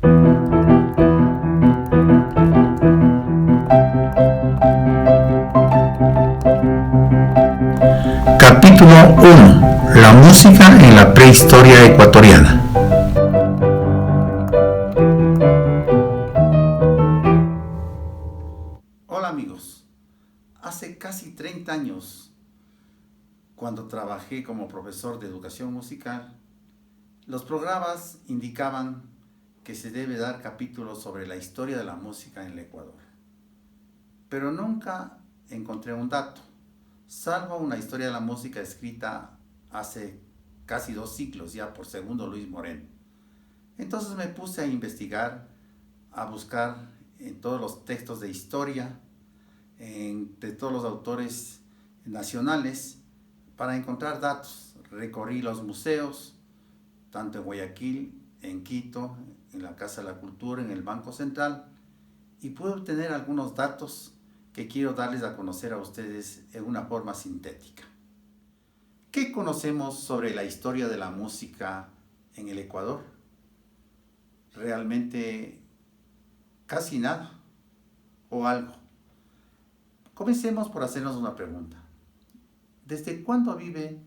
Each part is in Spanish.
Capítulo 1. La música en la prehistoria ecuatoriana. Hola amigos, hace casi 30 años, cuando trabajé como profesor de educación musical, los programas indicaban que se debe dar capítulos sobre la historia de la música en el Ecuador. Pero nunca encontré un dato, salvo una historia de la música escrita hace casi 2 siglos ya por Segundo Luis Moreno. Entonces me puse a investigar, a buscar en todos los textos de historia, de todos los autores nacionales, para encontrar datos. Recorrí los museos, tanto en Guayaquil, en Quito, en la Casa de la Cultura, en el Banco Central, y pude obtener algunos datos que quiero darles a conocer a ustedes en una forma sintética. ¿Qué conocemos sobre la historia de la música en el Ecuador? Realmente casi nada, o algo. Comencemos por hacernos una pregunta. ¿Desde cuándo vive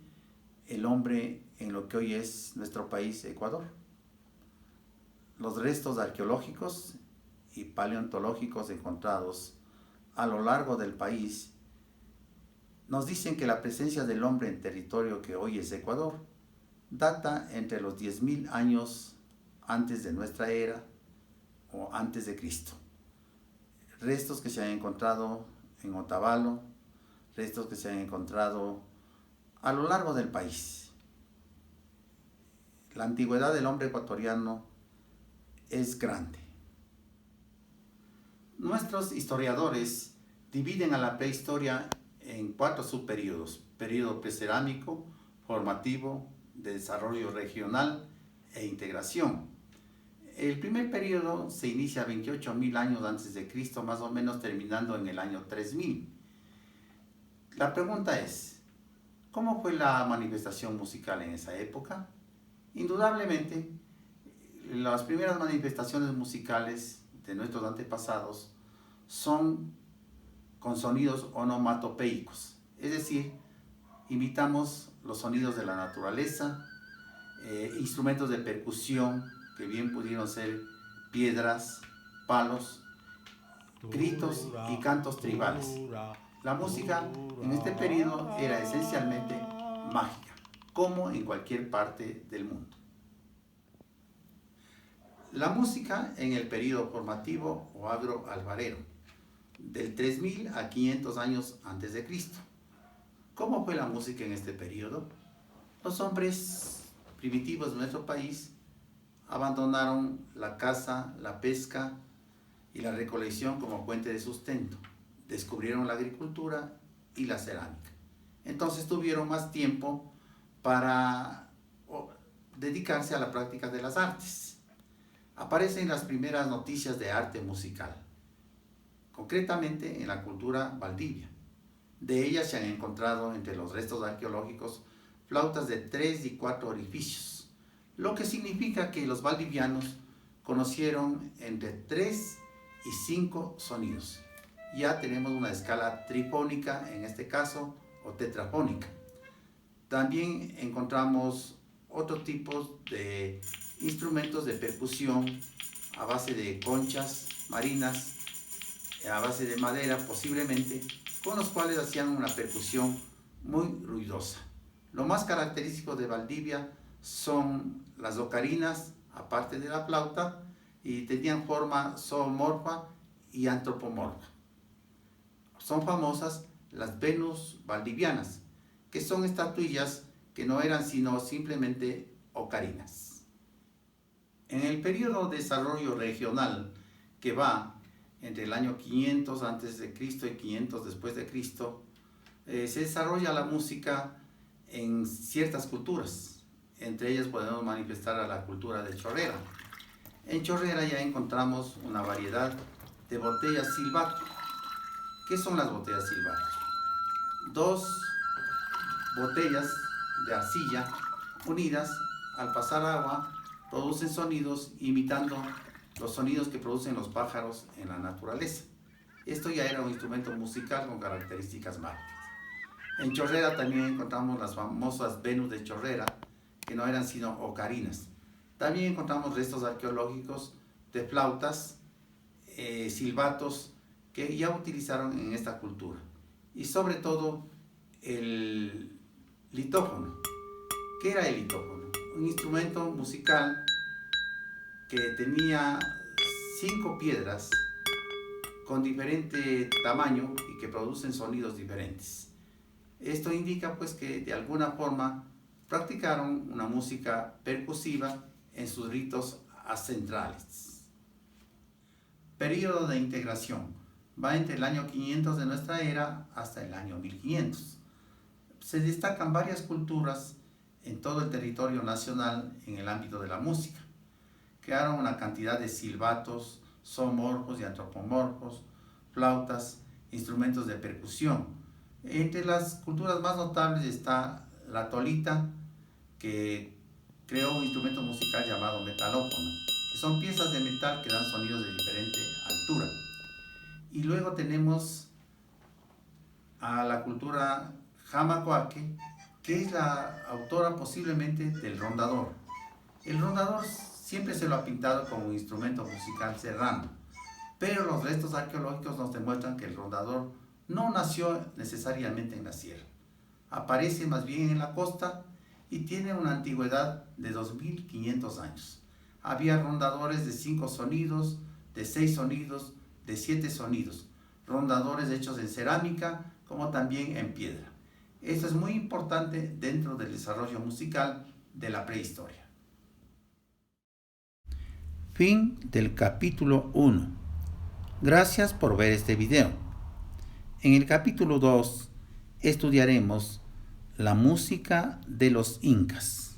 el hombre en lo que hoy es nuestro país, Ecuador? Los restos arqueológicos y paleontológicos encontrados a lo largo del país nos dicen que la presencia del hombre en territorio que hoy es Ecuador data entre los 10.000 años antes de nuestra era o antes de Cristo. Restos que se han encontrado en Otavalo, restos que se han encontrado a lo largo del país. La antigüedad del hombre ecuatoriano es grande. Nuestros historiadores dividen a la prehistoria en 4 subperíodos: período precerámico, formativo, de desarrollo regional e integración. El primer período se inicia 28.000 años antes de Cristo, más o menos terminando en el año 3000. La pregunta es, ¿cómo fue la manifestación musical en esa época? Indudablemente, las primeras manifestaciones musicales de nuestros antepasados son con sonidos onomatopeicos, es decir, imitamos los sonidos de la naturaleza, instrumentos de percusión que bien pudieron ser piedras, palos, gritos y cantos tribales. La música en este periodo era esencialmente mágica, como en cualquier parte del mundo. La música en el periodo formativo o agroalfarero, del 3000 a 500 años antes de Cristo. ¿Cómo fue la música en este periodo? Los hombres primitivos de nuestro país abandonaron la caza, la pesca y la recolección como fuente de sustento. Descubrieron la agricultura y la cerámica. Entonces tuvieron más tiempo para dedicarse a la práctica de las artes. Aparecen las primeras noticias de arte musical, concretamente en la cultura valdivia. De ellas se han encontrado entre los restos arqueológicos flautas de 3 y 4 orificios, lo que significa que los valdivianos conocieron entre 3 y 5 sonidos. Ya tenemos una escala trifónica en este caso, o tetrafónica. También encontramos otro tipo de instrumentos de percusión a base de conchas marinas, a base de madera posiblemente, con los cuales hacían una percusión muy ruidosa. Lo más característico de Valdivia son las ocarinas, aparte de la flauta, y tenían forma zoomorfa y antropomorfa. Son famosas las Venus valdivianas, que son estatuillas que no eran sino simplemente ocarinas. En el periodo de desarrollo regional, que va entre el año 500 a.C. y 500 después de Cristo, se desarrolla la música en ciertas culturas. Entre ellas podemos manifestar a la cultura de Chorrera. En Chorrera ya encontramos una variedad de botellas silbato. ¿Qué son las botellas silbato? 2 botellas de arcilla unidas, al pasar agua, producen sonidos imitando los sonidos que producen los pájaros en la naturaleza. Esto ya era un instrumento musical con características mágicas. En Chorrera también encontramos las famosas Venus de Chorrera, que no eran sino ocarinas. También encontramos restos arqueológicos de flautas, silbatos, que ya utilizaron en esta cultura. Y sobre todo el litófono. ¿Qué era el litófono? Un instrumento musical que tenía 5 piedras con diferente tamaño y que producen sonidos diferentes. Esto indica pues que de alguna forma practicaron una música percusiva en sus ritos ancestrales. Periodo de integración. Va entre el año 500 de nuestra era hasta el año 1500. Se destacan varias culturas en todo el territorio nacional en el ámbito de la música. Crearon una cantidad de silbatos, zoomorfos y antropomorfos, flautas, instrumentos de percusión. Entre las culturas más notables está la tolita, que creó un instrumento musical llamado metalófono, que son piezas de metal que dan sonidos de diferente altura. Y luego tenemos a la cultura jamacoaque, que es la autora posiblemente del rondador. El rondador siempre se lo ha pintado como un instrumento musical serrano, pero los restos arqueológicos nos demuestran que el rondador no nació necesariamente en la sierra. Aparece más bien en la costa y tiene una antigüedad de 2500 años. Había rondadores de 5 sonidos, de 6 sonidos, de 7 sonidos, rondadores hechos en cerámica como también en piedra. Esto es muy importante dentro del desarrollo musical de la prehistoria. Fin del capítulo 1. Gracias por ver este video. En el capítulo 2 estudiaremos la música de los incas.